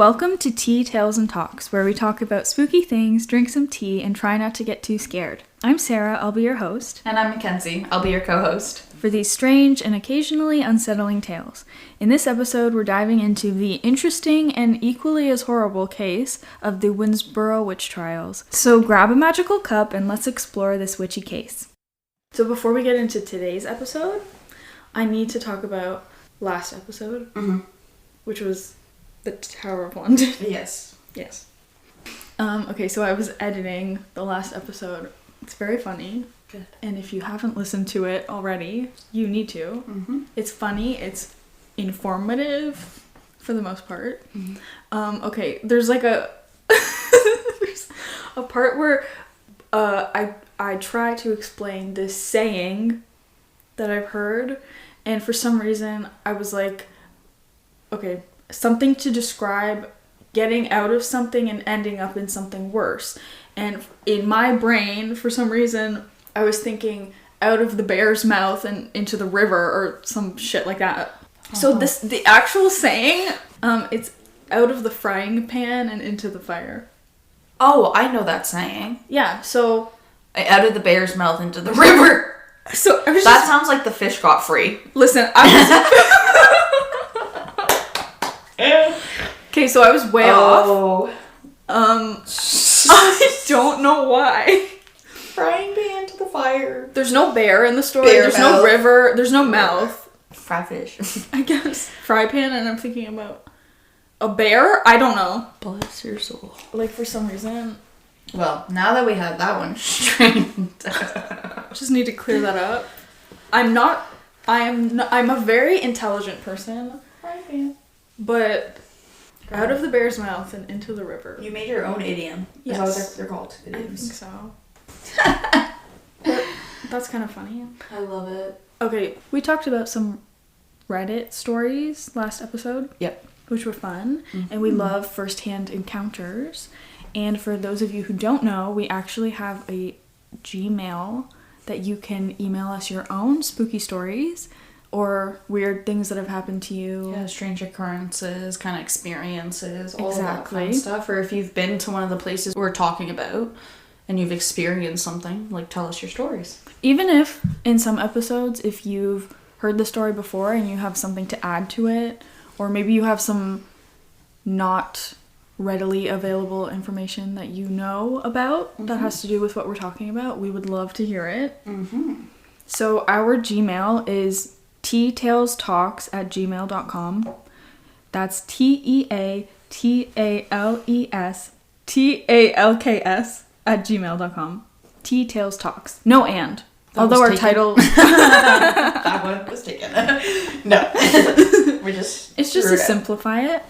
Welcome to Tea, Tales, and Talks, where we talk about spooky things, drink some tea, and try not to get too scared. I'm Sarah, I'll be your host. And I'm Mackenzie, I'll be your co-host. For these strange and occasionally unsettling tales. In this episode, we're diving into the interesting and equally as horrible case of the Winnsboro witch trials. So grab a magical cup and let's explore this witchy case. So before we get into today's episode, I need to talk about last episode, which was the Tower of London. Yes. Okay, so I was editing the last episode. It's very funny. Good. And if you haven't listened to it already, you need to. Mm-hmm. It's funny. It's informative for the most part. Mm-hmm. Okay, there's like a there's a part where I try to explain this saying that I've heard, and for some reason I was like, okay, something to describe getting out of something and ending up in something worse. And in my brain, for some reason, I was thinking out of the bear's mouth and into the river or some shit like that. Uh-huh. So the actual saying, it's out of the frying pan and into the fire. Oh, I know that saying. Yeah, so... Out of the bear's mouth into the river. So I was that sounds like the fish got free. Listen, okay, so I was way off. I don't know why. Frying pan to the fire. There's no bear in the story. Bear there's mouth. no river. There's no mouth. Fry fish. I guess. Fry pan, and I'm thinking about a bear? I don't know. Bless your soul. Like, for some reason. Well, now that we have that one straightened Just need to clear that up. I'm a very intelligent person. Frying pan. But out of the bear's mouth and into the river. You made your own idiom. Yes. Is that what they're called? Idioms. I think so. But that's kind of funny. I love it. Okay, we talked about some Reddit stories last episode. Yep. Which were fun. Mm-hmm. And we love first-hand encounters. And for those of you who don't know, we actually have a Gmail that you can email us your own spooky stories or weird things that have happened to you. Yeah, strange occurrences, kind of experiences, all exactly. of that fun stuff. Or if you've been to one of the places we're talking about and you've experienced something, like, tell us your stories. Even if, in some episodes, if you've heard the story before and you have something to add to it, or maybe you have some not readily available information that you know about that has to do with what we're talking about, we would love to hear it. Mm-hmm. So our Gmail is teatalestalks@gmail.com. That's teatalestalks@gmail.com. Teatalestalks. No and. Although our title... That one was taken. No. It's just to simplify it.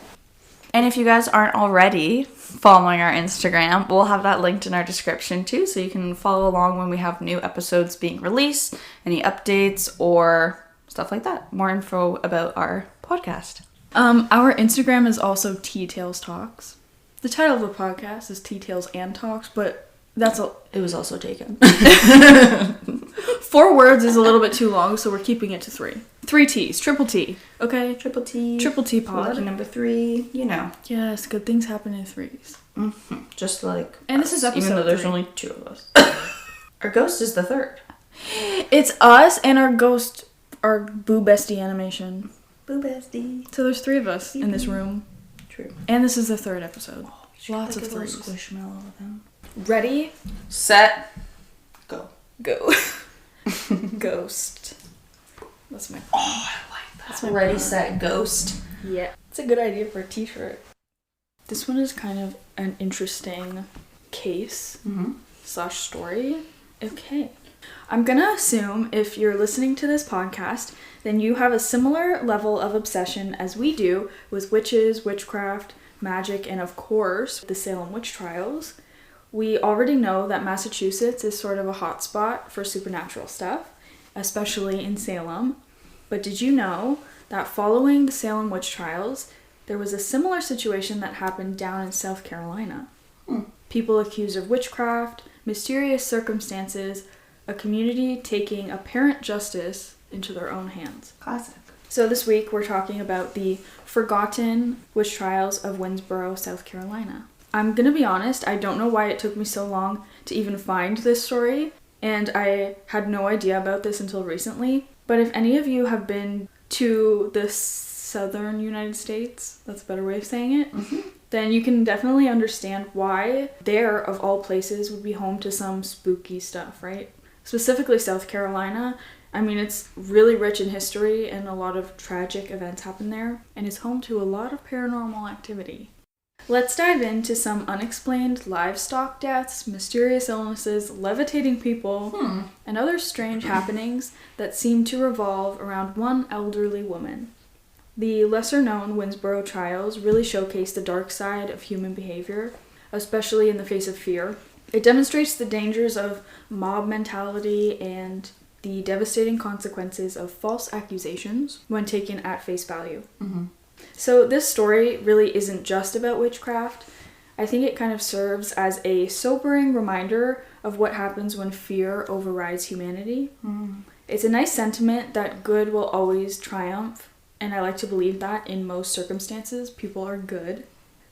And if you guys aren't already following our Instagram, we'll have that linked in our description too, so you can follow along when we have new episodes being released, any updates, or stuff like that. More info about our podcast. Our Instagram is also Tea Tales Talks. The title of the podcast is Tea Tales and Talks, but it was also taken. 4 words is a little bit too long, so we're keeping it to 3. 3 T's. Triple T. Okay? Triple T. Triple T pod. Lucky number 3. You know. Yes, good things happen in 3s. Mm-hmm. Just like And us, this is episode even though there's 3. only 2 of us. Our ghost is the 3rd. It's us and our ghost, our Boo Bestie animation. Boo Bestie. So there's 3 of us in this room. True. And this is the 3rd episode. Lots of 3s. Squishmallow with them. Ready? Set. Go. Ghost. That's my... Oh, I like that. That's my Ready, plan. set, ghost. Yeah. It's a good idea for a t-shirt. This one is kind of an interesting case / story. Okay. I'm gonna assume if you're listening to this podcast, then you have a similar level of obsession as we do with witches, witchcraft, magic, and of course, the Salem witch trials. We already know that Massachusetts is sort of a hotspot for supernatural stuff, especially in Salem. But did you know that following the Salem witch trials, there was a similar situation that happened down in South Carolina? People accused of witchcraft, mysterious circumstances, a community taking apparent justice into their own hands. Classic. So this week we're talking about the forgotten witch trials of Winnsboro, South Carolina. I'm gonna be honest, I don't know why it took me so long to even find this story, and I had no idea about this until recently. But if any of you have been to the southern United States, that's a better way of saying it, then you can definitely understand why there, of all places, would be home to some spooky stuff, right? Specifically South Carolina. I mean, it's really rich in history and a lot of tragic events happen there, and it's home to a lot of paranormal activity. Let's dive into some unexplained livestock deaths, mysterious illnesses, levitating people, and other strange happenings that seem to revolve around one elderly woman. The lesser-known Winnsboro trials really showcase the dark side of human behavior, especially in the face of fear. It demonstrates the dangers of mob mentality and the devastating consequences of false accusations when taken at face value. So this story really isn't just about witchcraft. I think it kind of serves as a sobering reminder of what happens when fear overrides humanity. It's a nice sentiment that good will always triumph, and I like to believe that in most circumstances people are good.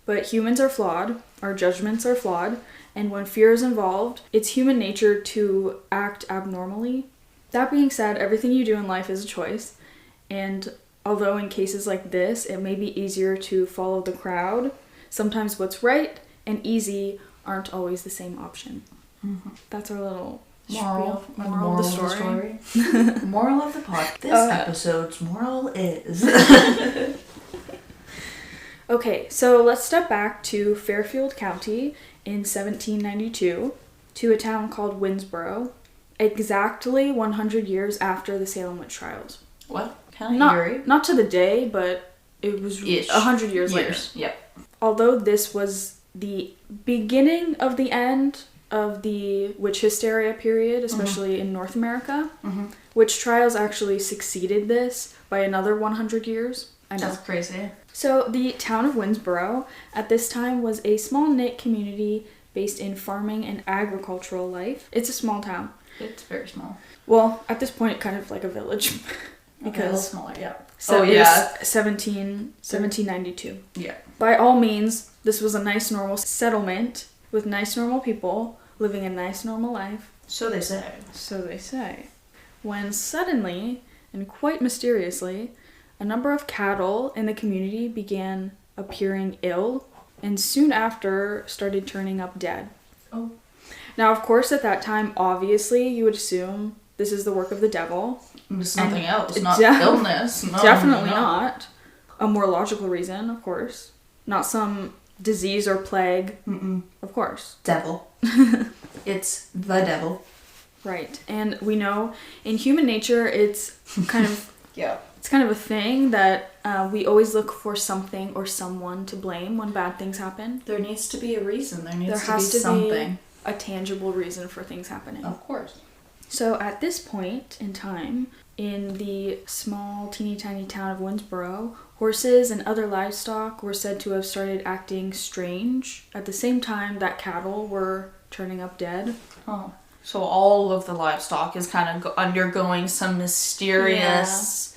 But humans are flawed, our judgments are flawed, and when fear is involved, it's human nature to act abnormally. That being said, everything you do in life is a choice, and although in cases like this, it may be easier to follow the crowd, sometimes what's right and easy aren't always the same option. That's our little moral of the story. Moral of the pod. This episode's moral is... Okay, so let's step back to Fairfield County in 1792 to a town called Winnsboro, exactly 100 years after the Salem witch trials. What? Kind of eerie. Not to the day, but it was 100 years later. Yep. Although this was the beginning of the end of the witch hysteria period, especially in North America, witch trials actually succeeded this by another 100 years. I know. That's crazy. So the town of Winnsboro at this time was a small-knit community based in farming and agricultural life. It's a small town. It's very small. Well, at this point, kind of like a village. Because a little smaller, yeah. So it was 1792. Yeah. By all means, this was a nice normal settlement with nice normal people living a nice normal life. So they say. So they say. When suddenly, and quite mysteriously, a number of cattle in the community began appearing ill, and soon after started turning up dead. Oh. Now, of course, at that time, obviously, you would assume this is the work of the devil. It's nothing else, not illness. No, definitely not. A more logical reason, of course. Not some disease or plague. Of course. Devil. It's the devil. Right. And we know in human nature, it's kind of... Yeah. It's kind of a thing that we always look for something or someone to blame when bad things happen. There needs to be a reason. There has to be to something. Be a tangible reason for things happening. Of course. So at this point in time, in the small, teeny tiny town of Winnsboro, horses and other livestock were said to have started acting strange at the same time that cattle were turning up dead. Oh. So all of the livestock is kind of undergoing some mysterious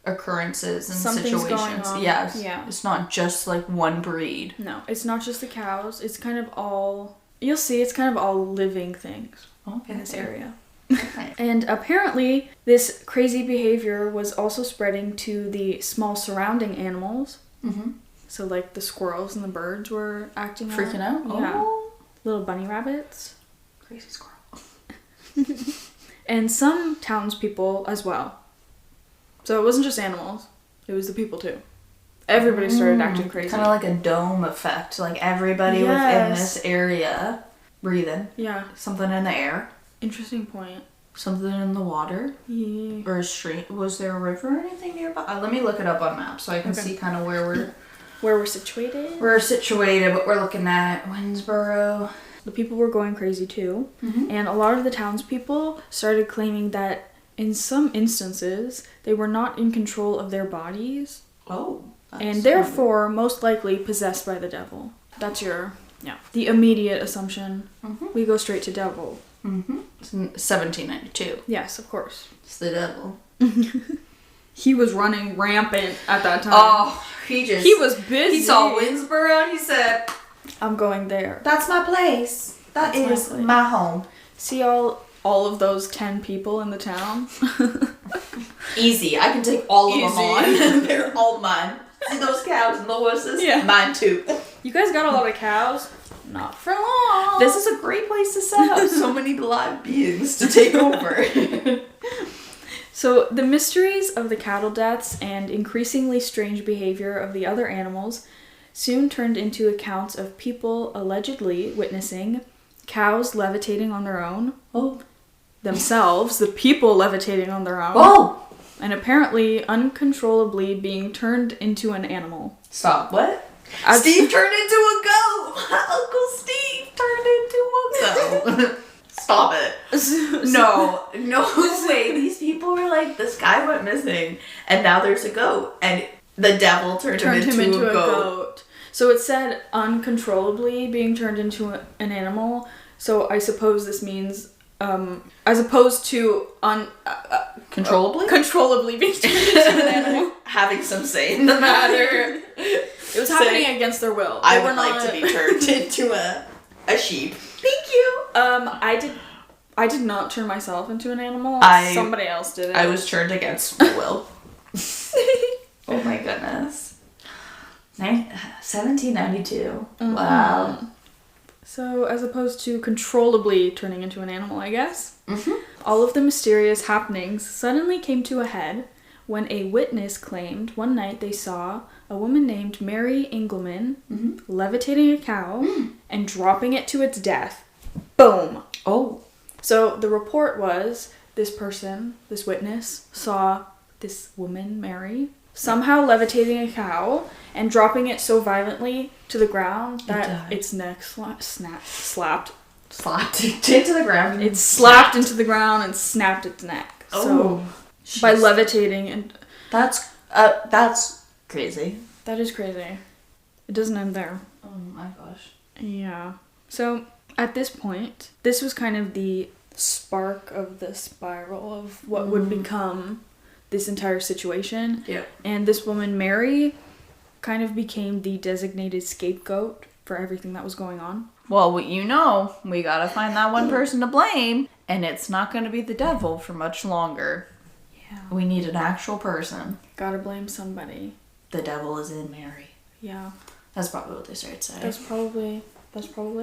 occurrences and Something's situations. Going on. Yes. Yeah. It's not just like one breed. No, it's not just the cows. It's kind of all... You'll see, it's kind of all living things in this area. Okay. And apparently, this crazy behavior was also spreading to the small surrounding animals. So, like, the squirrels and the birds were acting Freaking out? Yeah. Oh. Little bunny rabbits. Crazy squirrel. And some townspeople as well. So it wasn't just animals. It was the people, too. Everybody started acting crazy. Kind of like a dome effect. Like, everybody within this area breathing. Yeah. Something in the air. Interesting point. Something in the water. Yeah. Or a stream. Was there a river or anything nearby? Let me look it up on maps so I can see kind of where we're situated. We're situated, but we're looking at Winnsboro. The people were going crazy too. And a lot of the townspeople started claiming that in some instances they were not in control of their bodies. Oh. And therefore most likely possessed by the devil. That's the immediate assumption. We go straight to devil. It's 1792. Yes, of course. It's the devil. he was running rampant at that time. Oh, he was busy. He saw Winnsboro and he said, I'm going there. that's my place. That's my home. See all of those 10 people in the town? Easy. I can take all of them on. They're all mine. See those cows and the horses? Yeah. Mine too. You guys got a lot of cows? Not for long. This is a great place to set up so many live beings to take over. So, the mysteries of the cattle deaths and increasingly strange behavior of the other animals soon turned into accounts of people allegedly witnessing cows levitating on their own. Oh. Themselves, the people levitating on their own. Oh! And apparently uncontrollably being turned into an animal. Stop. What? Steve turned into a goat! Uncle Steve turned into a goat. Stop it. No way. These people were like, this guy went missing, and now there's a goat. And the devil turned him into a goat. So it said uncontrollably being turned into an animal. So I suppose this means, as opposed to controllably being turned into an animal. Having some say in the matter. It was happening against their will. I would like to be turned into a sheep. Thank you. I did not turn myself into an animal. Somebody else did it. I was turned against my will. Oh my goodness. 1792. Mm-hmm. Wow. So, as opposed to controllably turning into an animal, I guess. Mm-hmm. All of the mysterious happenings suddenly came to a head when a witness claimed one night they saw a woman named Mary Engelman levitating a cow and dropping it to its death. Boom! Oh. So the report was this witness, saw this woman, Mary, somehow levitating a cow and dropping it so violently to the ground that its neck slapped into the ground. It slapped into the ground and snapped its neck. Oh. So by levitating, and that's crazy. That is crazy. It doesn't end there. Oh my gosh. Yeah. So at this point, this was kind of the spark of the spiral of what would become this entire situation. Yeah. And this woman, Mary, kind of became the designated scapegoat for everything that was going on. Well, we gotta find that one person to blame, and it's not gonna be the devil for much longer. Yeah. We need an actual person. Gotta blame somebody. The devil is in Mary. Yeah. That's probably what they started saying. That's probably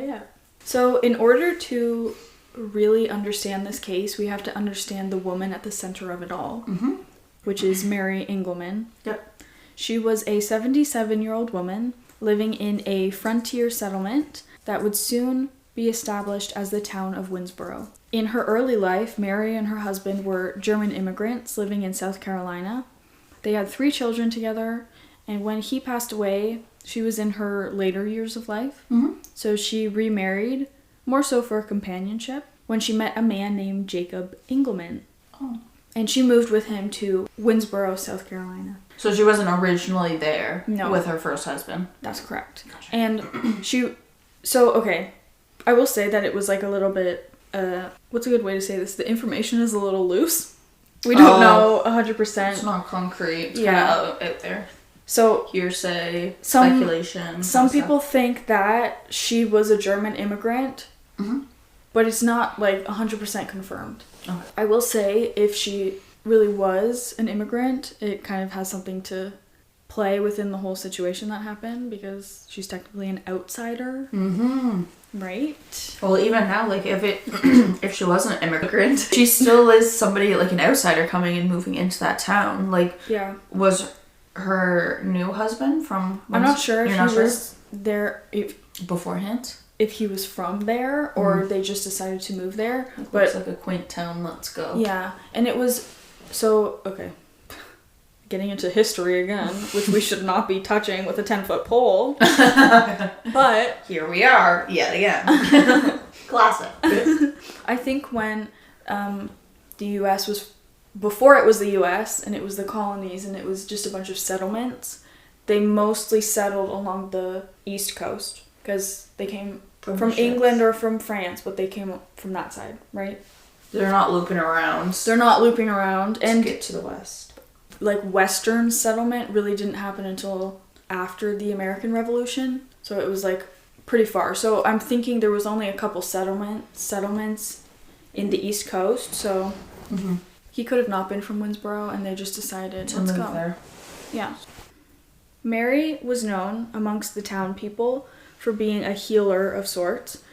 it. So in order to really understand this case, we have to understand the woman at the center of it all, which is Mary Engelman. Yep. She was a 77-year-old woman living in a frontier settlement that would soon be established as the town of Winnsboro. In her early life, Mary and her husband were German immigrants living in South Carolina. They had 3 children together, and when he passed away, she was in her later years of life. So she remarried, more so for companionship, when she met a man named Jacob Engelman. Oh. And she moved with him to Winnsboro, South Carolina. So she wasn't originally there with her first husband? That's correct. Gotcha. And okay, I will say that it was like a little bit, what's a good way to say this? The information is a little loose. We don't know 100%. It's not concrete. It's kind of out there. So hearsay, speculation. Some people think that she was a German immigrant, but it's not like 100% confirmed. Okay. I will say if she really was an immigrant, it kind of has something to play within the whole situation that happened because she's technically an outsider. Right? Well, even now, like, if she wasn't an immigrant, she still is somebody, like, an outsider coming and moving into that town. Like, was her new husband from... I'm not sure if he was there... beforehand? If he was from there, or they just decided to move there. But it's like a quaint town, let's go. Yeah, and it was... So, okay. Getting into history again, which we should not be touching with a 10-foot pole. But... Here we are, yet again. Classic. I think when the U.S. was... Before it was the U.S., and it was the colonies, and it was just a bunch of settlements, they mostly settled along the East Coast. Because they came from England or from France, but they came from that side, right? They're not looping around. And to get to the West. like Western settlement really didn't happen until after the American Revolution. So it was like pretty far. So I'm thinking there was only a couple settlements in the East Coast. So he could have not been from Winnsboro, and they just decided to let's move go there. Yeah. Mary was known amongst the town people for being a healer of sorts,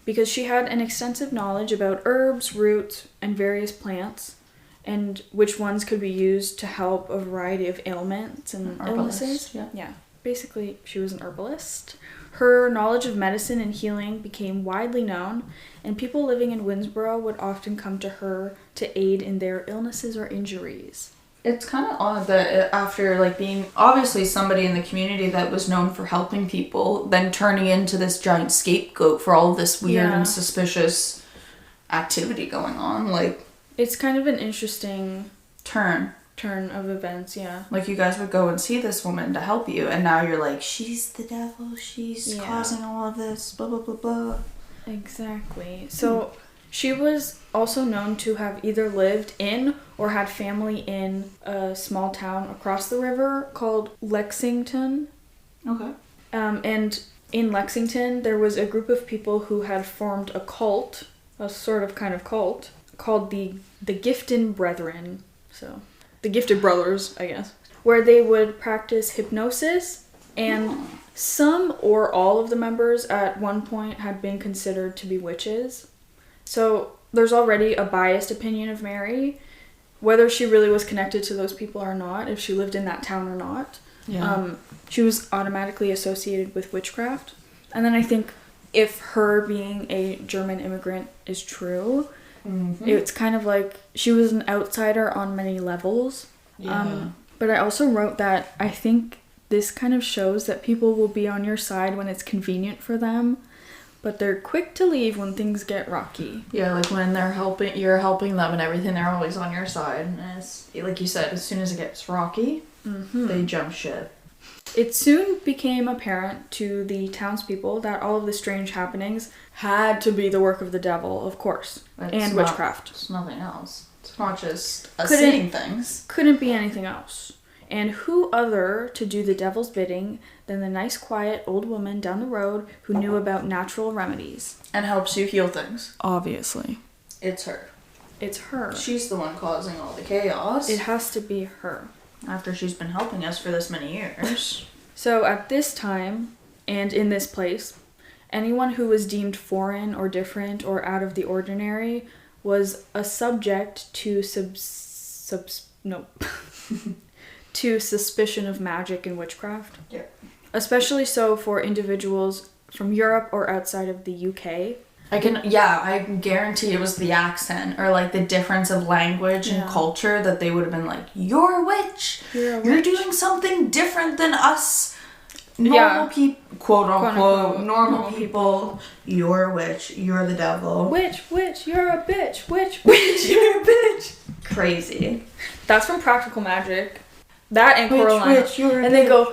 because she had an extensive knowledge about herbs, roots, and various plants, and which ones could be used to help a variety of ailments and illnesses. Yeah. Basically, she was an herbalist. Her knowledge of medicine and healing became widely known, and people living in Winnsboro would often come to her to aid in their illnesses or injuries. It's kind of odd that after like being obviously somebody in the community that was known for helping people, then turning into this giant scapegoat for all of this weird and suspicious activity going on. Like, it's kind of an interesting turn of events. Yeah, like you guys would go and see this woman to help you, and now you're like, she's the devil, she's causing all of this, blah blah blah blah. Exactly. So she was also known to have either lived in or had family in a small town across the river called Lexington. Okay. And in Lexington, there was a group of people who had formed a cult, a sort of kind of cult, called the Gifted Brethren. So, the Gifted Brothers, I guess. Where they would practice hypnosis, and some or all of the members at one point had been considered to be witches. So there's already a biased opinion of Mary, whether she really was connected to those people or not, if she lived in that town or not. Yeah. She was automatically associated with witchcraft. And then I think if her being a German immigrant is true, it's kind of like she was an outsider on many levels. Yeah. But I also wrote that I think this kind of shows that people will be on your side when it's convenient for them, but they're quick to leave when things get rocky. Yeah, like when you're helping them and everything, they're always on your side. And it's, like you said, as soon as it gets rocky, they jump ship. It soon became apparent to the townspeople that all of the strange happenings had to be the work of the devil, of course, and witchcraft. It's nothing else. It's not just seeing things. Couldn't be anything else. And who other to do the devil's bidding than the nice, quiet old woman down the road who knew about natural remedies. And helps you heal things. Obviously. It's her. It's her. She's the one causing all the chaos. It has to be her. After she's been helping us for this many years. So at this time, and in this place, anyone who was deemed foreign or different or out of the ordinary was a subject to to suspicion of magic and witchcraft. Yeah. Especially so for individuals from Europe or outside of the UK. I guarantee it was the accent or like the difference of language and culture that they would have been like, you're a witch. You're doing something different than us normal people, quote unquote, normal people. You're a witch. You're the devil. Witch, you're a bitch. Witch, you're a bitch. Crazy. That's from Practical Magic. That and Coraline. Witch, you're a and they go,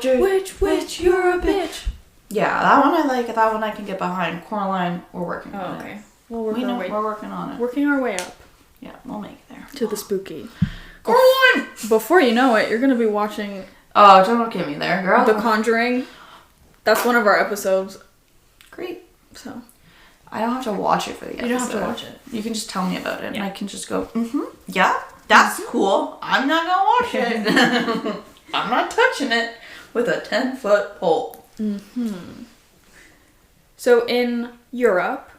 witch, you're a bitch. Yeah, that one I like. That one I can get behind. Coraline, we're working on it. We're working on it. Working our way up. Yeah, we'll make it there. To the spooky. Coraline! Before you know it, you're going to be watching... Oh, don't get me there, girl. The Conjuring. That's one of our episodes. Great. So... I don't have to watch it for the episode. You don't have to watch it. You can just tell me about it, and I can just go, yeah, that's cool. I'm not going to watch it. I'm not touching it with a 10-foot pole. So in Europe,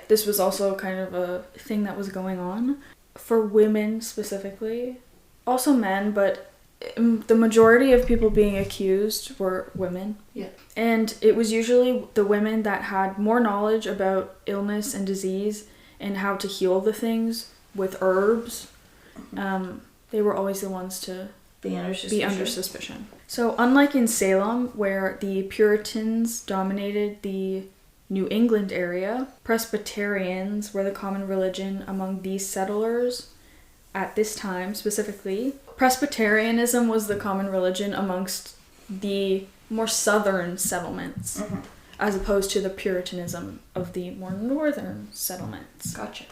this was also kind of a thing that was going on for women specifically, also men, but the majority of people being accused were women. Yeah. And it was usually the women that had more knowledge about illness and disease and how to heal the things with herbs. They were always the ones to be under suspicion. So unlike in Salem, where the Puritans dominated the New England area, Presbyterians were the common religion among these settlers at this time specifically. Presbyterianism was the common religion amongst the more southern settlements, as opposed to the Puritanism of the more northern settlements. Gotcha.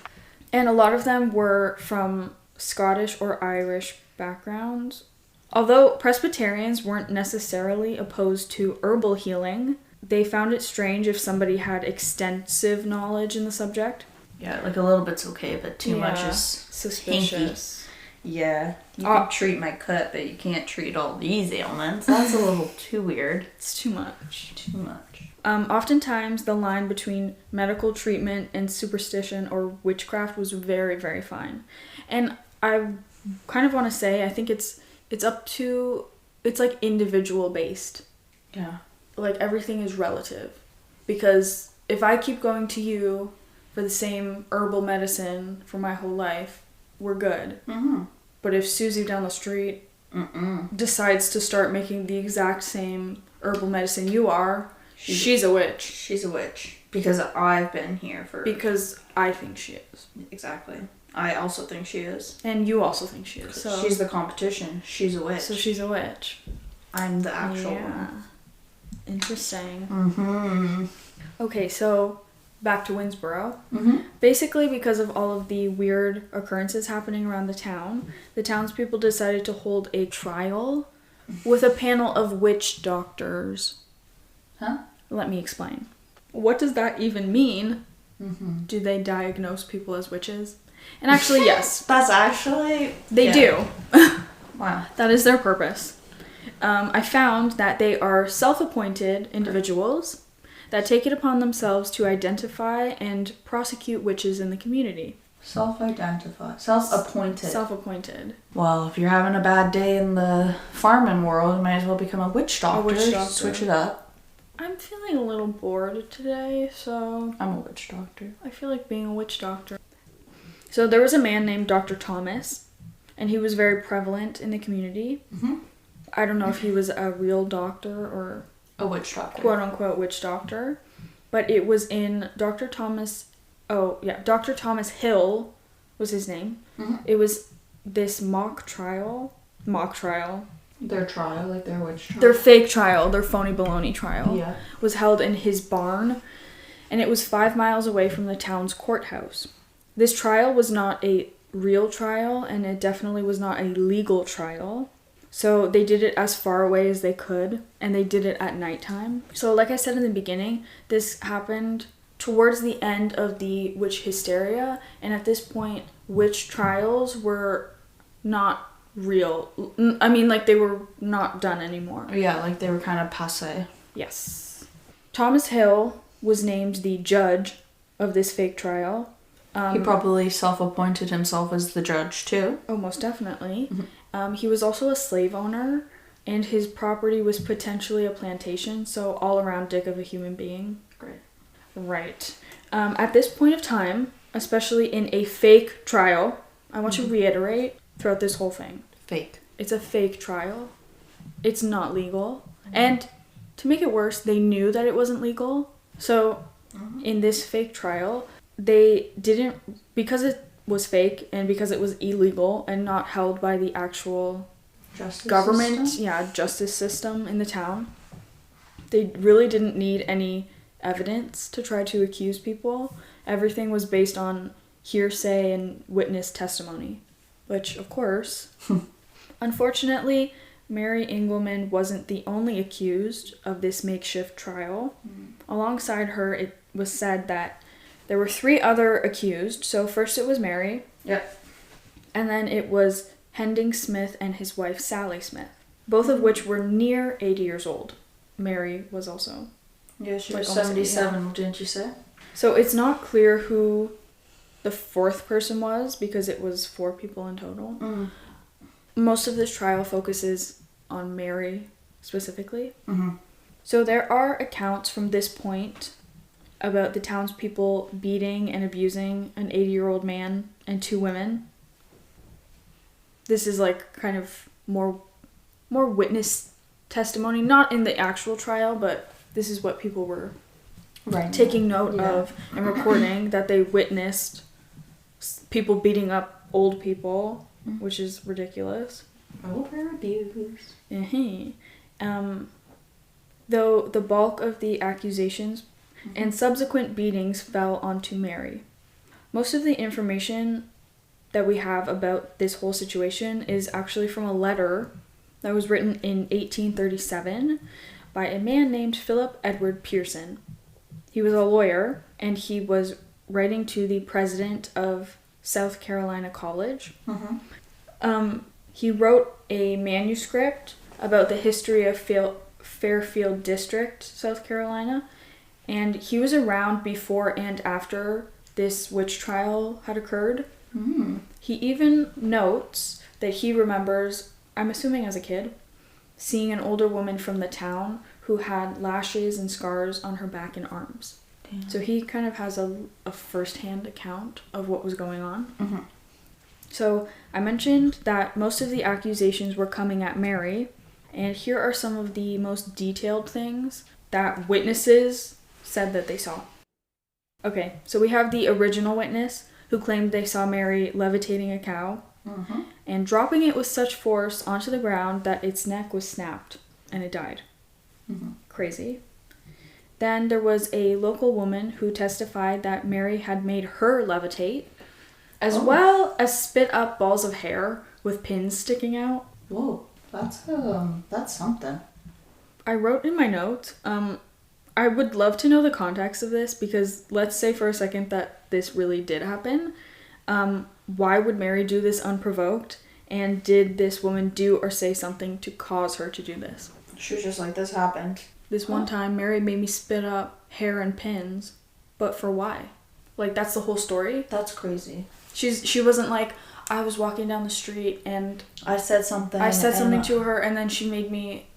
And a lot of them were from Scottish or Irish backgrounds, Although Presbyterians weren't necessarily opposed to herbal healing, they found it strange if somebody had extensive knowledge in the subject. Yeah, like a little bit's okay, but too much is suspicious. Hinky. Yeah, you can treat my cut, but you can't treat all these ailments. That's a little too weird. It's too much. Too much. Oftentimes, the line between medical treatment and superstition or witchcraft was very, very fine. And I kind of want to say, I think it's like individual based. Yeah. Like everything is relative. Because if I keep going to you for the same herbal medicine for my whole life, we're good. Mm-hmm. But if Susie down the street decides to start making the exact same herbal medicine you are, she's a witch. She's a witch. Because I've been here for... Because I think she is. Exactly. I also think she is. And you also think she is. So she's the competition. She's a witch. So she's a witch. I'm the actual one. Interesting. Mm-hmm. Okay, so back to Winnsboro. Mm-hmm. Basically, because of all of the weird occurrences happening around the town, the townspeople decided to hold a trial with a panel of witch doctors. Huh? Let me explain. What does that even mean? Mm-hmm. Do they diagnose people as witches? And actually, yes. That's actually... They do. Wow. That is their purpose. I found that they are self-appointed individuals that take it upon themselves to identify and prosecute witches in the community. Self-identified. Self-appointed. Self-appointed. Well, if you're having a bad day in the farming world, you might as well become a witch doctor. A witch doctor. Switch it up. I'm feeling a little bored today, so... I'm a witch doctor. I feel like being a witch doctor. So there was a man named Dr. Thomas, and he was very prevalent in the community. Mm-hmm. I don't know if he was a real doctor or... A witch doctor. Quote-unquote witch doctor. But it was in Dr. Thomas... Oh, yeah. Dr. Thomas Hill was his name. Mm-hmm. It was this mock trial. Their trial, like their witch trial. Their fake trial, their phony baloney trial, yeah, was held in his barn, and it was 5 miles away from the town's courthouse. This trial was not a real trial, and it definitely was not a legal trial. So they did it as far away as they could, and they did it at nighttime. So like I said in the beginning, this happened towards the end of the witch hysteria, and at this point, witch trials were not real. I mean, like, they were not done anymore. Yeah, like they were kind of passé. Yes. Thomas Hill was named the judge of this fake trial. He probably self-appointed himself as the judge, too. Oh, most definitely. Mm-hmm. He was also a slave owner, and his property was potentially a plantation, so all-around dick of a human being. Great. Right. At this point of time, especially in a fake trial, I want to reiterate throughout this whole thing. Fake. It's a fake trial. It's not legal. And to make it worse, they knew that it wasn't legal. So in this fake trial, they didn't, because it was fake and because it was illegal and not held by the actual justice system in the town, they really didn't need any evidence to try to accuse people. Everything was based on hearsay and witness testimony, which, of course, unfortunately, Mary Engelman wasn't the only accused of this makeshift trial. Alongside her, it was said that there were 3 other accused. So first it was Mary. Yep. And then it was Hending Smith and his wife Sally Smith, both of which were near 80 years old. Mary was also. Yeah, she was 77, didn't you say? So it's not clear who the 4th person was because it was 4 people in total. Most of this trial focuses on Mary specifically. So there are accounts from this point about the townspeople beating and abusing an 80-year-old man and 2 women. This is like kind of more witness testimony, not in the actual trial, but this is what people were taking note of and recording, that they witnessed people beating up old people, which is ridiculous. Over abuse. Though the bulk of the accusations and subsequent beatings fell onto Mary. Most of the information that we have about this whole situation is actually from a letter that was written in 1837 by a man named Philip Edward Pearson. He was a lawyer, and he was writing to the president of South Carolina College. He wrote a manuscript about the history of Fairfield District, South Carolina, and he was around before and after this witch trial had occurred. He even notes that he remembers, I'm assuming as a kid, seeing an older woman from the town who had lashes and scars on her back and arms. Damn. So he kind of has a first-hand account of what was going on. So I mentioned that most of the accusations were coming at Mary, and here are some of the most detailed things that witnesses said that they saw. Okay, so we have the original witness who claimed they saw Mary levitating a cow and dropping it with such force onto the ground that its neck was snapped and it died. Crazy. Then there was a local woman who testified that Mary had made her levitate, as well as spit up balls of hair with pins sticking out. Whoa, that's something. I wrote in my notes, I would love to know the context of this, because let's say for a second that this really did happen. Why would Mary do this unprovoked? And did this woman do or say something to cause her to do this? She was just like, this happened. This one time, Mary made me spit up hair and pins. But for why? Like, that's the whole story? That's crazy. She wasn't like, I was walking down the street and I said something to her, and then she made me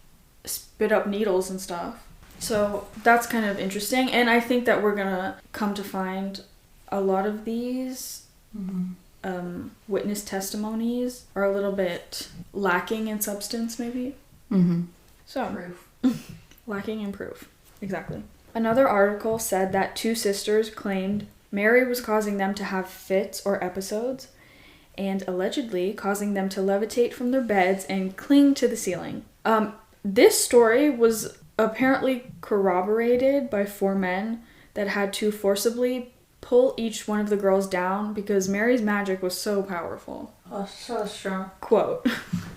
spit up needles and stuff. So that's kind of interesting. And I think that we're gonna come to find a lot of these witness testimonies are a little bit lacking in substance, maybe. So Proof. Lacking in proof. Exactly. Another article said that two sisters claimed Mary was causing them to have fits or episodes, and allegedly causing them to levitate from their beds and cling to the ceiling. This story was apparently corroborated by 4 men that had to forcibly pull each one of the girls down because Mary's magic was so powerful. Oh, so strong. Quote.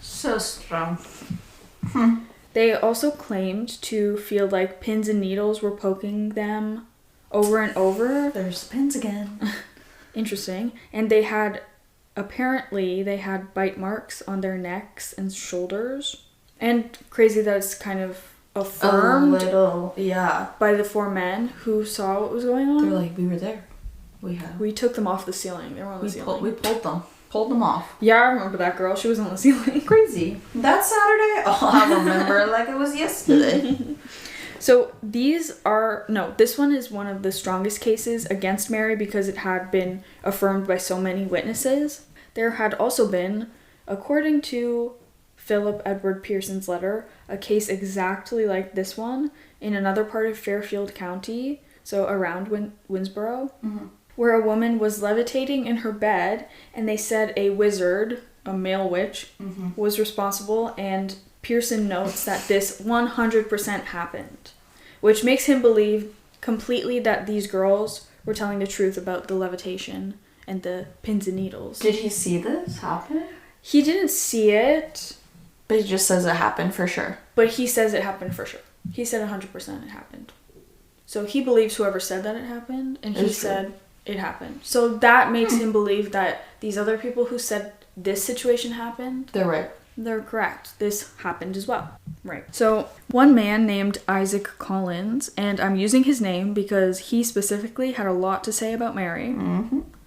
So strong. They also claimed to feel like pins and needles were poking them over and over. There's pins again. Interesting. And they had bite marks on their necks and shoulders. And crazy that it's kind of affirmed by the 4 men who saw what was going on. They're like, we were there. We took them off the ceiling. They were on the ceiling. We pulled them off. Yeah, I remember that girl. She was on the ceiling. Crazy. That Saturday? Oh, I remember like it was yesterday. So this one is one of the strongest cases against Mary because it had been affirmed by so many witnesses. There had also been, according to Philip Edward Pearson's letter, a case exactly like this one in another part of Fairfield County, so around Winnsboro, where a woman was levitating in her bed, and they said a wizard, a male witch, was responsible, and Pearson notes that this 100% happened, which makes him believe completely that these girls were telling the truth about the levitation and the pins and needles. Did he see this happen? He didn't see it. But he just says it happened for sure. But he says it happened for sure. He said 100% it happened. So he believes whoever said that it happened, and he said it happened. So that makes him believe that these other people who said this situation happened, they're right. They're correct. This happened as well. Right. So one man named Isaac Collins, and I'm using his name because he specifically had a lot to say about Mary.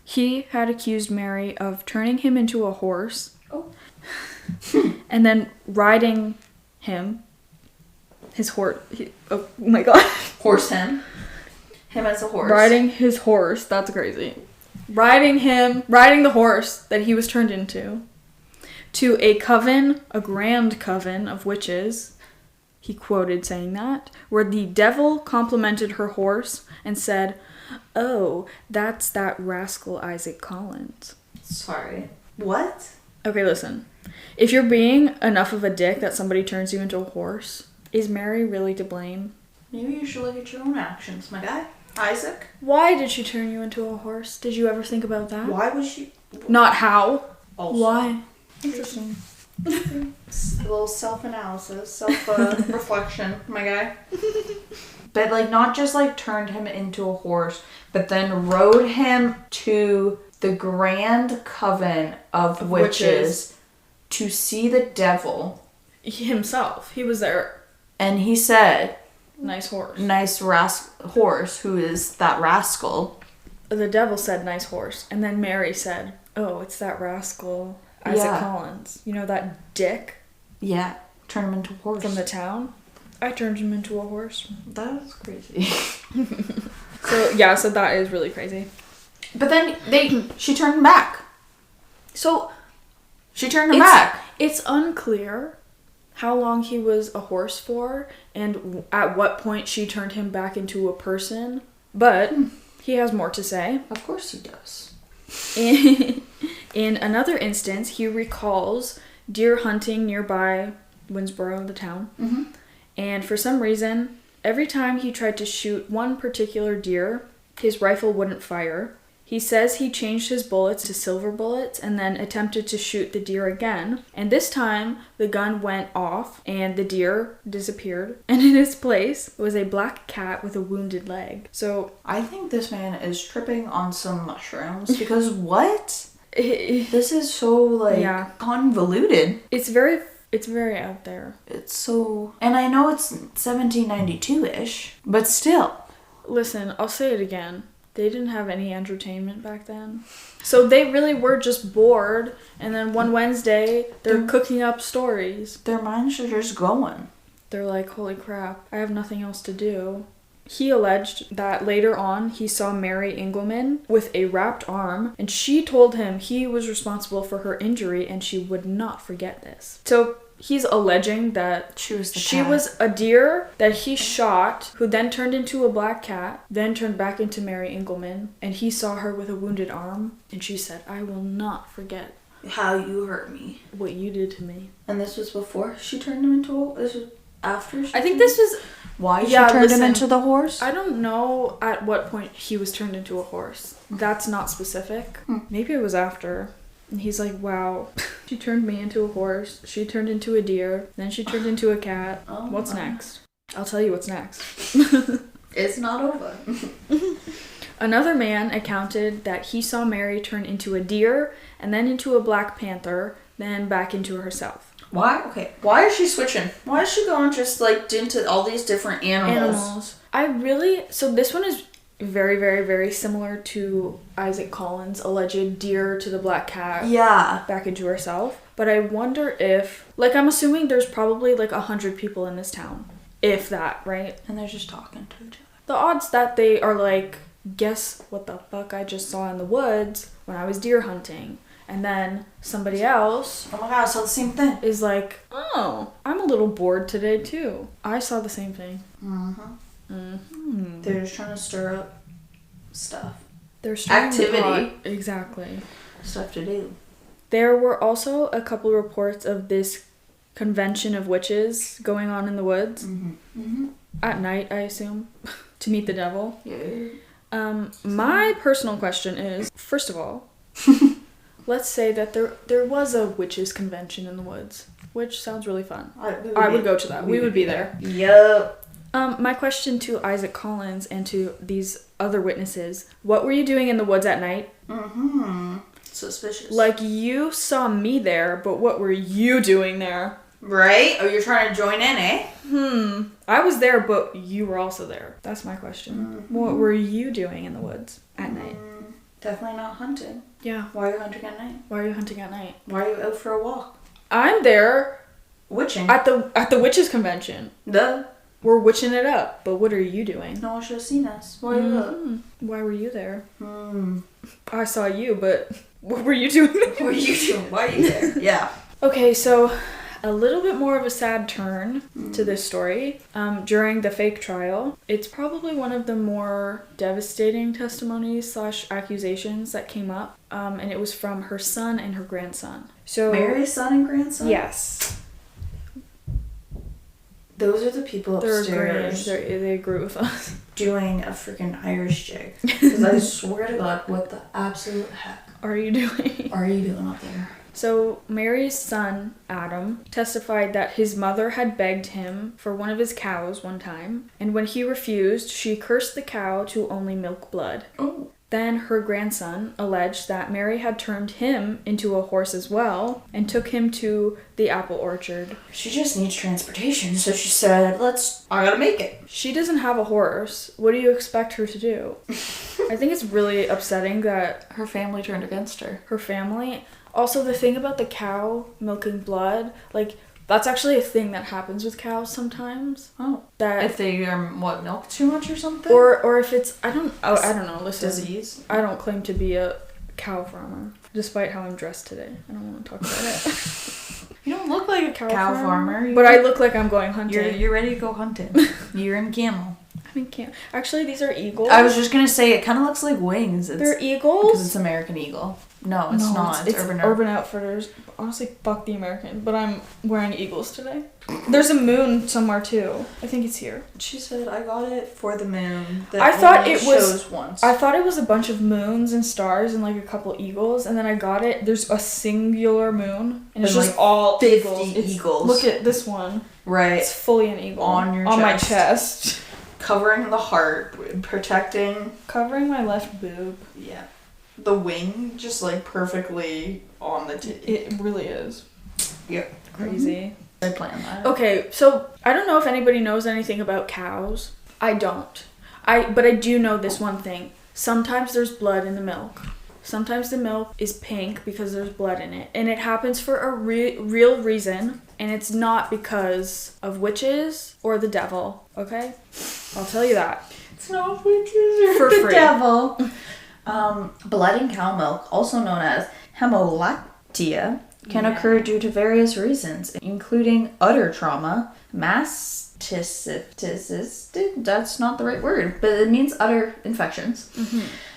He had accused Mary of turning him into a horse. And then riding him, his horse. Oh my god. Horse him. Him as a horse. Riding his horse. That's crazy. Riding the horse that he was turned into, to a grand coven of witches. He quoted saying that, where the devil complimented her horse and said, "Oh, that's that rascal Isaac Collins." Sorry. What? Okay, listen. If you're being enough of a dick that somebody turns you into a horse, is Mary really to blame? Maybe you should look at your own actions, my guy. Isaac? Why did she turn you into a horse? Did you ever think about that? Why was she... Not how. Also. Why? Interesting. A little self-analysis, self-reflection, my guy. But, like, not just, like, turned him into a horse, but then rode him to the grand coven of witches to see the devil. Himself. He was there. And he said... Nice horse. Nice horse, who is that rascal. The devil said nice horse. And then Mary said, oh, it's that rascal Isaac Collins. You know that dick? Yeah. Turn him into a horse. From the town? I turned him into a horse. That was crazy. So that is really crazy. But then she turned him back. So she turned him back. It's unclear how long he was a horse for and at what point she turned him back into a person. But he has more to say. Of course he does. In another instance, he recalls deer hunting nearby Winnsboro, the town. Mm-hmm. And for some reason, every time he tried to shoot one particular deer, his rifle wouldn't fire. He says he changed his bullets to silver bullets and then attempted to shoot the deer again. And this time, the gun went off and the deer disappeared. And in its place was a black cat with a wounded leg. So I think this man is tripping on some mushrooms because what? This is so convoluted. It's very out there. It's so... And I know it's 1792-ish, but still. Listen, I'll say it again. They didn't have any entertainment back then. So they really were just bored, and then one Wednesday, they're cooking up stories. Their minds are just going. They're like, holy crap, I have nothing else to do. He alleged that later on, he saw Mary Engelman with a wrapped arm, and she told him he was responsible for her injury, and she would not forget this. So he's alleging that she was a deer that he shot, who then turned into a black cat, then turned back into Mary Engelman, and he saw her with a wounded arm, and she said, I will not forget how you hurt me. What you did to me. And this was before she turned him into this was after she I think this was... Why she turned him into the horse? I don't know at what point he was turned into a horse. That's not specific. Maybe it was after. And he's like, wow, she turned me into a horse, she turned into a deer, then she turned into a cat. What's next? I'll tell you what's next. It's not over. Another man accounted that he saw Mary turn into a deer, and then into a black panther, then back into herself. Why? Okay. Why is she switching? Why is she going just like into all these different animals? So this one is very, very, very similar to Isaac Collins' alleged deer to the black cat. Yeah. Back into herself. But I wonder if, like, I'm assuming there's probably like 100 people in this town. If that, right? And they're just talking to each other. The odds that they are like, guess what the fuck I just saw in the woods when I was deer hunting. And then somebody else, oh my god, I saw the same thing, is like, oh, I'm a little bored today too. I saw the same thing. They're just trying to stir up stuff. They're stirring activity. Exactly. Stuff to do. There were also a couple reports of this convention of witches going on in the woods. At night, I assume, to meet the devil. Yeah. My personal question is, first of all, let's say that there was a witches convention in the woods, which sounds really fun. I would go to that. We would be there. Yep. My question to Isaac Collins and to these other witnesses, what were you doing in the woods at night? Suspicious. Like, you saw me there, but what were you doing there? Right? Oh, you're trying to join in, eh? I was there, but you were also there. That's my question. What were you doing in the woods at night? Definitely not hunting. Yeah. Why are you hunting at night? Why are you hunting at night? Why are you out for a walk? I'm there. Witching. At the witches convention. Duh. We're witching it up, but what are you doing? No one should have seen us. Why are you up? Why were you there? I saw you, but what were you doing there? What were you doing? Why are you there? Yeah. Okay, so a little bit more of a sad turn to this story. During the fake trial, it's probably one of the more devastating testimonies / accusations that came up. And it was from her son and her grandson. So Mary's son and grandson? Yes. Those are the people upstairs. They agree with us. Doing a freaking Irish jig. Because I swear to God, what the absolute heck are you doing up there? So Mary's son, Adam, testified that his mother had begged him for one of his cows one time, and when he refused, she cursed the cow to only milk blood. Oh. Then her grandson alleged that Mary had turned him into a horse as well and took him to the apple orchard. She just needs transportation, so she said, I gotta make it. She doesn't have a horse. What do you expect her to do? I think it's really upsetting that Her family turned against her. her family... Also, the thing about the cow milking blood, like, that's actually a thing that happens with cows sometimes. Oh. That If they milk too much or something? or if it's I don't know. Listen, disease. I don't claim to be a cow farmer, despite how I'm dressed today. I don't want to talk about it. You don't look like a cow farmer. But I look like I'm going hunting. You're ready to go hunting. You're in camel. I mean, can't. Actually, these are eagles. I was just gonna say it kind of looks like wings. They're eagles. Because it's American Eagle. No, it's not. It's Urban Outfitters. Honestly, fuck the American. But I'm wearing eagles today. There's a moon somewhere too. I think it's here. She said, "I got it for the moon." I thought it was once. I thought it was a bunch of moons and stars and like a couple eagles, and then I got it. There's a singular moon, and it's just like all 50 eagles. eagles. Look at this one. Right. It's fully an eagle on my chest, covering the heart, protecting, covering my left boob. Yeah. The wing just like perfectly on the titty. It really is. Yep. Crazy. I planned that. Okay, so I don't know if anybody knows anything about cows. I don't. But I do know this one thing. Sometimes there's blood in the milk. Sometimes the milk is pink because there's blood in it. And it happens for a real reason. And it's not because of witches or the devil. Okay? I'll tell you that. It's not witches or For the free. devil. Blood in cow milk, also known as hemolactia, can occur due to various reasons, including udder trauma, mastitis, that's not the right word, but it means udder infections,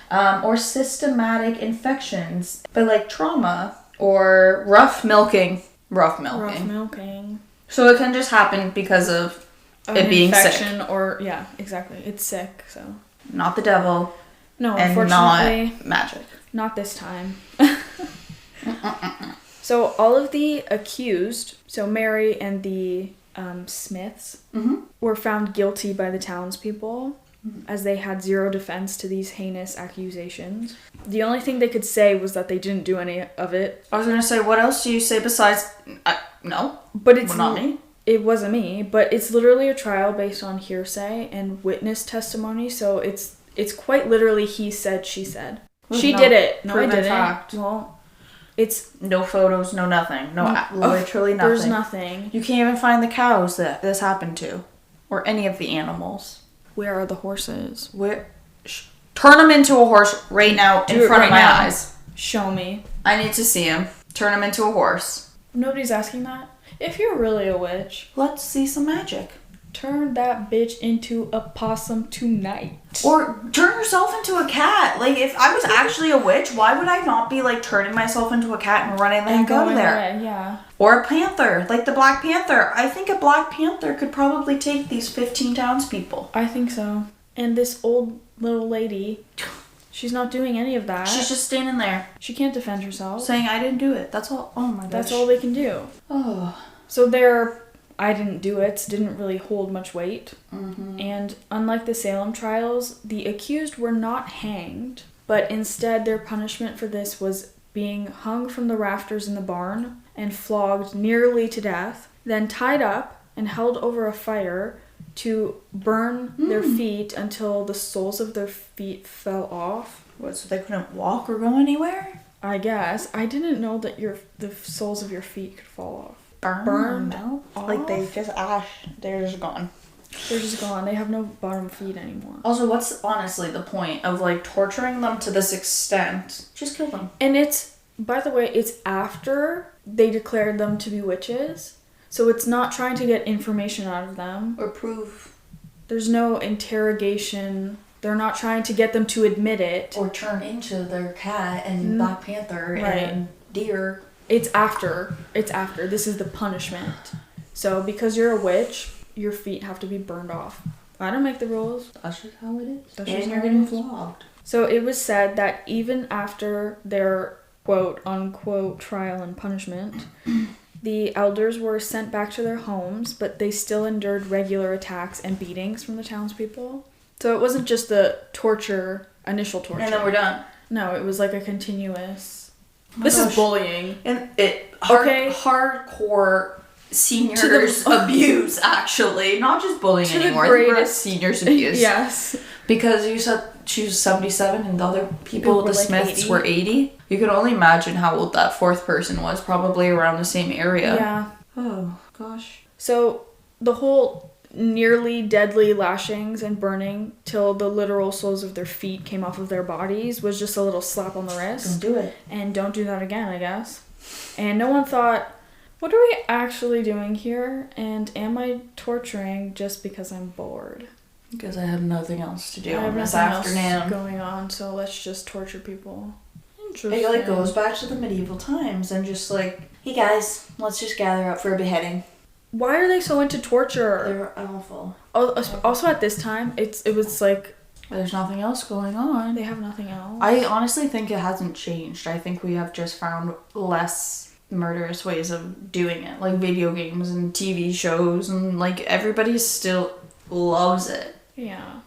or systematic infections, but like trauma or rough milking. Rough milking. So it can just happen because of it being infection sick. Or, yeah, exactly. It's sick, so. Not the devil. No, and unfortunately. Not magic. Not this time. So all of the accused, so Mary and the Smiths, were found guilty by the townspeople, as they had zero defense to these heinous accusations. The only thing they could say was that they didn't do any of it. I was going to say, what else do you say besides, no? But it's not me. It wasn't me, but it's literally a trial based on hearsay and witness testimony, so it's quite literally he said, she said. She did it. No, I didn't. Fact. Well, it's... No photos, no nothing. Literally nothing. There's nothing. You can't even find the cows that this happened to. Or any of the animals. Where are the horses? Turn them into a horse right now in front of my eyes. Show me. I need to see him. Turn him into a horse. Nobody's asking that. If you're really a witch, let's see some magic. Turn that bitch into a possum tonight. Or turn yourself into a cat. Like, if I was actually a witch, why would I not be, like, turning myself into a cat and running the heck out of there? Away, yeah. Or a panther, like the Black Panther. I think a Black Panther could probably take these 15 townspeople. I think so. And this old little lady, she's not doing any of that. She's just standing there. She can't defend herself. Saying, I didn't do it. That's all. Oh my gosh. That's all they can do. Oh. So their I didn't do it didn't really hold much weight. And unlike the Salem trials, the accused were not hanged, but instead their punishment for this was being hung from the rafters in the barn and flogged nearly to death, then tied up and held over a fire to burn their feet until the soles of their feet fell off. What, so they couldn't walk or go anywhere? I guess. I didn't know that the soles of your feet could fall off. Burned off? Like they just they're just gone. They're just gone. They have no bottom feet anymore. Also, what's honestly the point of like torturing them to this extent? Just kill them. And it's, by the way, it's after they declared them to be witches. So it's not trying to get information out of them. Or prove. There's no interrogation. They're not trying to get them to admit it. Or turn into their cat and Black Panther and deer. It's after. This is the punishment. So because you're a witch, your feet have to be burned off. I don't make the rules. That's just how it is. That's and just you're how it getting is. flogged. So it was said that even after their quote-unquote trial and punishment. The elders were sent back to their homes, but they still endured regular attacks and beatings from the townspeople. So it wasn't just the initial torture. And then we're done. No, it was like a continuous... This is bullying. And hardcore seniors abuse, actually. Not just bullying anymore. I think seniors abuse. Yes. Because you said she was 77 and the other people, the Smiths, were 80. You can only imagine how old that fourth person was. Probably around the same area. Yeah. Oh, gosh. So the whole nearly deadly lashings and burning till the literal soles of their feet came off of their bodies was just a little slap on the wrist. Don't do it. And don't do that again, I guess. And no one thought, what are we actually doing here? And am I torturing just because I'm bored? Because I have nothing else to do I have this nothing afternoon. else going on, so let's just torture people. Interesting. It like goes back to the medieval times and just like, hey guys, let's just gather up for a beheading. Why are they so into torture? They're awful. Also at this time, it was like... There's nothing else going on. They have nothing else. I honestly think it hasn't changed. I think we have just found less murderous ways of doing it. Like video games and TV shows and like everybody still loves it. Yeah.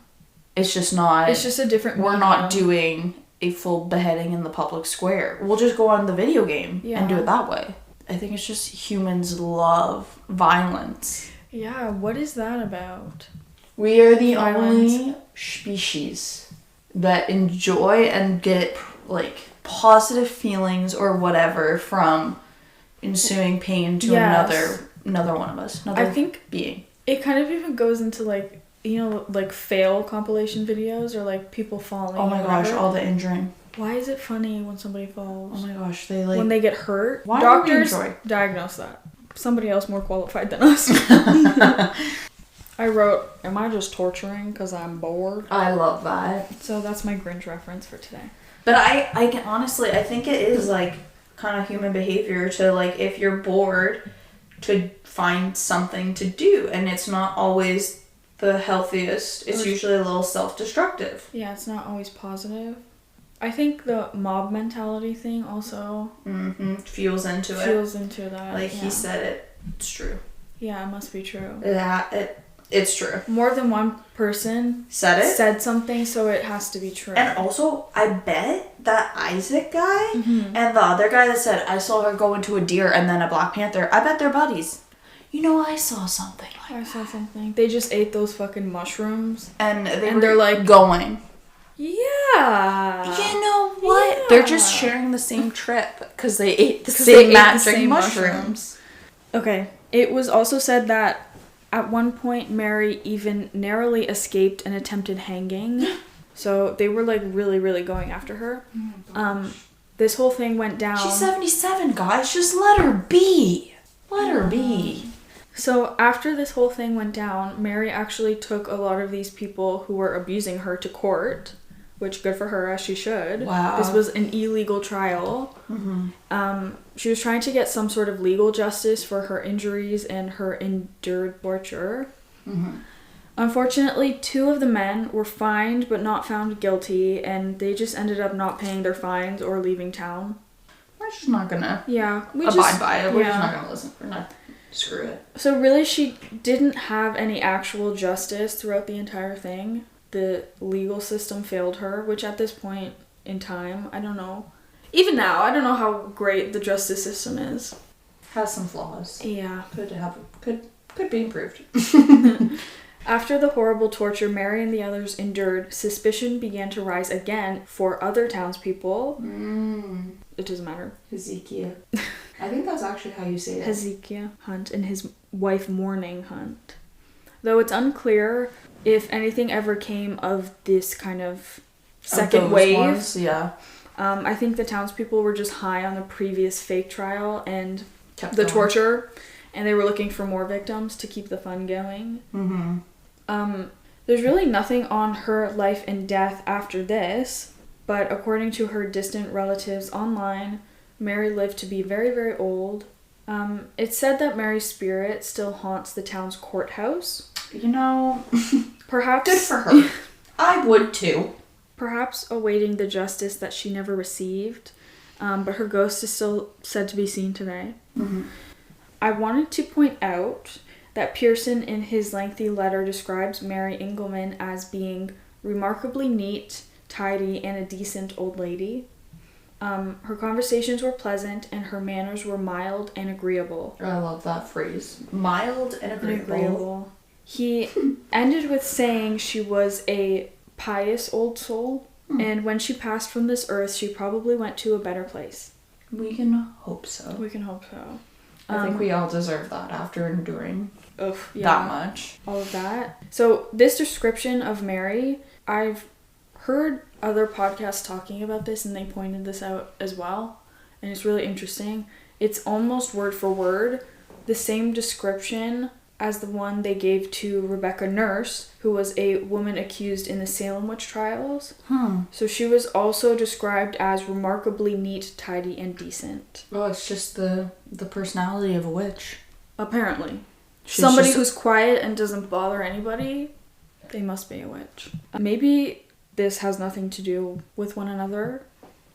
It's just not... It's just a different... We're not doing a full beheading in the public square. We'll just go on the video game and do it that way. I think it's just humans love violence. Yeah, what is that about? We are the only species that enjoy and get like positive feelings or whatever from ensuing pain to another one of us. Another being. It kind of even goes into like, you know, like fail compilation videos or like people falling. Oh my gosh, all the injuring. Why is it funny when somebody falls? Oh my gosh, they like... When they get hurt? Why doctors diagnose that. Somebody else more qualified than us. I wrote, am I just torturing because I'm bored? I love that. So that's my Grinch reference for today. But I can honestly, I think it is like kind of human behavior to like, if you're bored, to find something to do. And it's not always the healthiest. It's usually a little self-destructive. Yeah, it's not always positive. I think the mob mentality thing also fuels into that. Like he said it. It's true. Yeah, it must be true. It's true. More than one person said something, so it has to be true. And also, I bet that Isaac guy and the other guy that said, I saw her go into a deer and then a Black Panther, I bet they're buddies. You know, I saw something like saw something. They just ate those fucking mushrooms. And they're like going. Yeah. You know what? Yeah. They're just sharing the same trip because they ate the same magic mushrooms. Okay. It was also said that at one point Mary even narrowly escaped an attempted hanging. So they were like really, really going after her. Oh this whole thing went down. She's 77, guys. Just let her be. Let her be. So after this whole thing went down, Mary actually took a lot of these people who were abusing her to court. Which, good for her, as she should. Wow. This was an illegal trial. She was trying to get some sort of legal justice for her injuries and her endured torture. Unfortunately, 2 of the men were fined but not found guilty, and they just ended up not paying their fines or leaving town. We're just not gonna abide by it. We're just not gonna listen. We're not... Screw it. So really, she didn't have any actual justice throughout the entire thing. The legal system failed her, which at this point in time, I don't know. Even now, I don't know how great the justice system is. Has some flaws. Yeah. Could be improved. After the horrible torture Mary and the others endured, suspicion began to rise again for other townspeople. It doesn't matter. Hezekiah. I think that's actually how you say it. Hezekiah Hunt and his wife Mourning Hunt. Though it's unclear if anything ever came of this kind of second wave. Ones, yeah. I think the townspeople were just high on the previous fake trial and kept the going. Torture, and they were looking for more victims to keep the fun going. There's really nothing on her life and death after this, but according to her distant relatives online, Mary lived to be very, very old. It's said that Mary's spirit still haunts the town's courthouse. You know, perhaps good for her. I would too. Perhaps awaiting the justice that she never received. but her ghost is still said to be seen today. Mm-hmm. I wanted to point out that Pearson in his lengthy letter describes Mary Engelman as being remarkably neat, tidy, and a decent old lady. Her conversations were pleasant and her manners were mild and agreeable. I love that phrase. Mild and agreeable. He ended with saying she was a pious old soul, and when she passed from this earth, she probably went to a better place. We can hope so. We can hope so. I think we all deserve that after enduring that much. All of that. So this description of Mary, I've heard other podcasts talking about this and they pointed this out as well. And it's really interesting. It's almost word for word the same description as the one they gave to Rebecca Nurse, who was a woman accused in the Salem witch trials. So she was also described as remarkably neat, tidy, and decent. Well, it's just the personality of a witch. Apparently. Somebody who's quiet and doesn't bother anybody, they must be a witch. Maybe this has nothing to do with one another.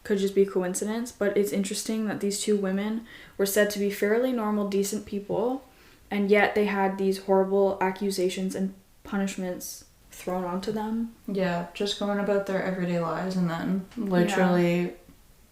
Could just be coincidence, but it's interesting that these two women were said to be fairly normal, decent people, and yet they had these horrible accusations and punishments thrown onto them. Yeah, just going about their everyday lives and then literally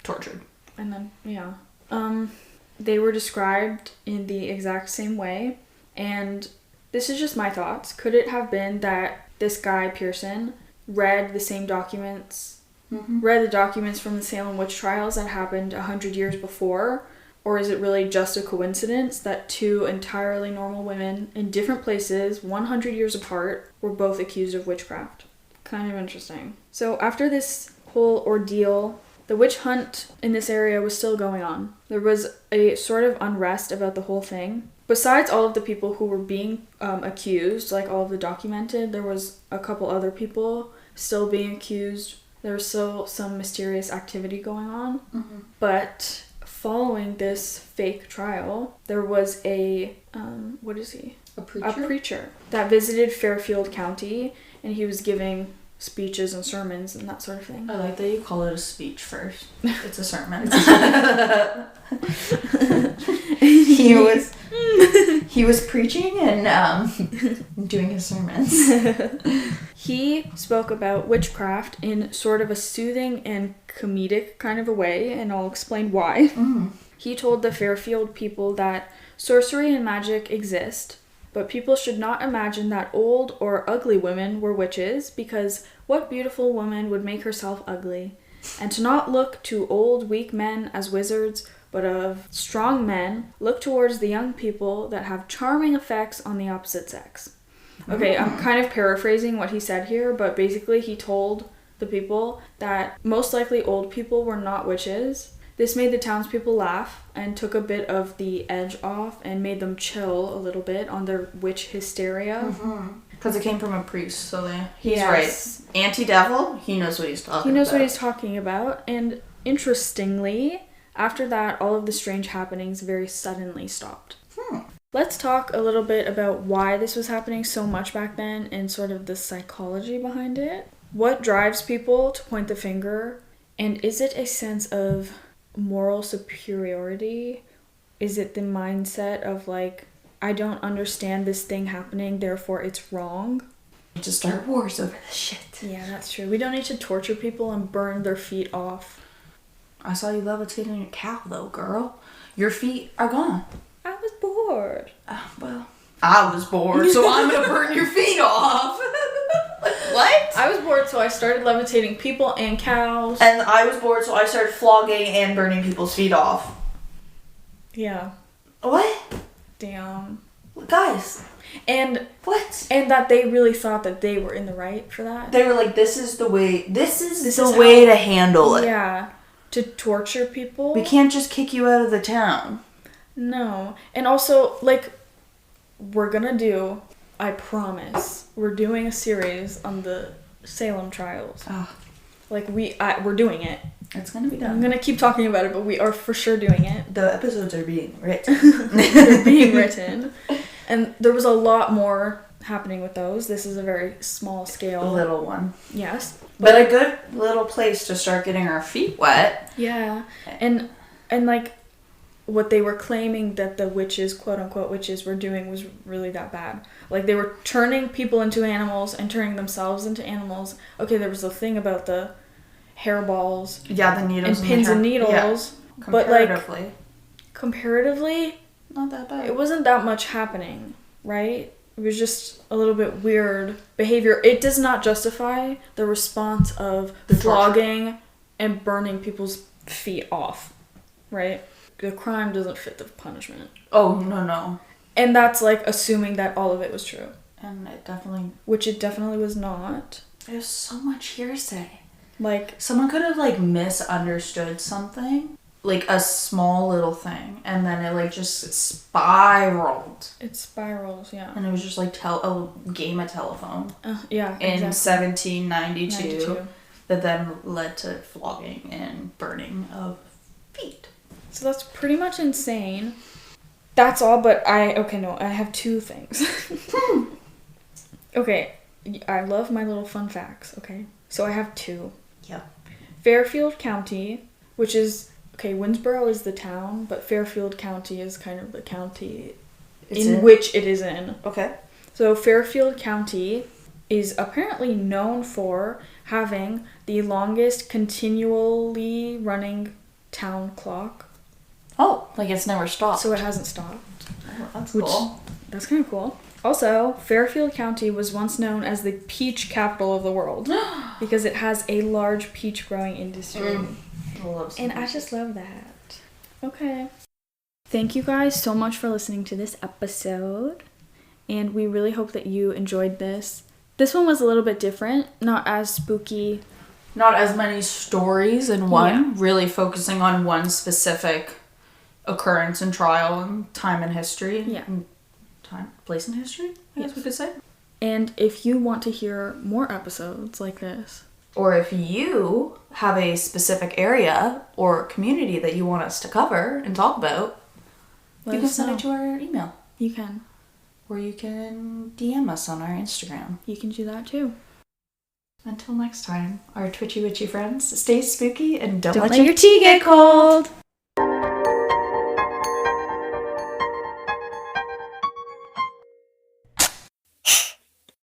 tortured. And then, they were described in the exact same way. And this is just my thoughts. Could it have been that this guy, Pearson, read the same documents, read the documents from the Salem witch trials that happened 100 years before? Or is it really just a coincidence that two entirely normal women in different places, 100 years apart, were both accused of witchcraft? Kind of interesting. So after this whole ordeal, the witch hunt in this area was still going on. There was a sort of unrest about the whole thing. Besides all of the people who were being accused, like all of the documented, there was a couple other people still being accused. There was still some mysterious activity going on. But following this fake trial, there was a preacher that visited Fairfield County, and he was giving speeches and sermons and that sort of thing. I like that you call it a speech first. It's a sermon. He was preaching and doing his sermons. He spoke about witchcraft in sort of a soothing and comedic kind of a way, and I'll explain why. He told the Fairfield people that sorcery and magic exist, but people should not imagine that old or ugly women were witches, because what beautiful woman would make herself ugly? And to not look to old, weak men as wizards, but of strong men, look towards the young people that have charming effects on the opposite sex. Okay, I'm kind of paraphrasing what he said here, but basically he told the people that most likely old people were not witches. This made the townspeople laugh and took a bit of the edge off and made them chill a little bit on their witch hysteria. Because it came from a priest, so he's right. Anti-devil, he knows what he's talking about. He knows what he's talking about, and interestingly, after that, all of the strange happenings very suddenly stopped. Let's talk a little bit about why this was happening so much back then and sort of the psychology behind it. What drives people to point the finger? And is it a sense of moral superiority? Is it the mindset of like, I don't understand this thing happening, therefore it's wrong? We just start wars over this shit. Yeah, that's true. We don't need to torture people and burn their feet off. I saw you levitating a cow though, girl. Your feet are gone. I was bored. Well, I was bored, so I'm gonna burn your feet off. What? I was bored, so I started levitating people and cows. And I was bored, so I started flogging and burning people's feet off. Yeah. What? Damn. Guys. And what? And that they really thought that they were in the right for that. They were like, this is the way to handle it. Yeah. To torture people. We can't just kick you out of the town. No. And also, like, I promise, we're doing a series on the Salem trials. Like, we're doing it. It's gonna be done. I'm gonna keep talking about it, but we are for sure doing it. The episodes are being written. They're being written. And there was a lot more happening with those. This is a very small scale. Little one. Yes. But a good little place to start getting our feet wet. Yeah. And like what they were claiming that the witches, quote unquote witches, were doing was really that bad. Like they were turning people into animals and turning themselves into animals. Okay, there was the thing about the hairballs. Yeah, the needles and pins and needles. Yeah. But like comparatively, not that bad. It wasn't that much happening, right? It was just a little bit weird behavior. It does not justify the response of flogging and burning people's feet off, right? The crime doesn't fit the punishment. Oh, no. And that's like assuming that all of it was true. And it definitely... Which it definitely was not. There's so much hearsay. Like... Someone could have like misunderstood something. Like a small little thing. And then it like just spiraled. It spirals, yeah. And it was just like a game of telephone. Yeah, in exactly. 1792. That then led to flogging and burning of feet. So that's pretty much insane. That's all, but I have two things. Okay, I love my little fun facts, okay? So I have two. Yep. Fairfield County, which is, okay, Winnsboro is the town, but Fairfield County is kind of the county in which it is in. Okay. So Fairfield County is apparently known for having the longest continually running town clock. Oh, like it's never stopped. So it hasn't stopped. Oh, that's cool. That's kind of cool. Also, Fairfield County was once known as the peach capital of the world because it has a large peach growing industry. And I just love that. Okay. Thank you guys so much for listening to this episode. And we really hope that you enjoyed this. This one was a little bit different, not as spooky. Not as many stories in one, really focusing on one specific occurrence and trial and time in history. Yeah. Place in history, I guess we could say. And if you want to hear more episodes like this, or if you have a specific area or community that you want us to cover and talk about, you can send it to our email. You can. Or you can DM us on our Instagram. You can do that too. Until next time, our twitchy witchy friends, stay spooky and don't let your tea get cold.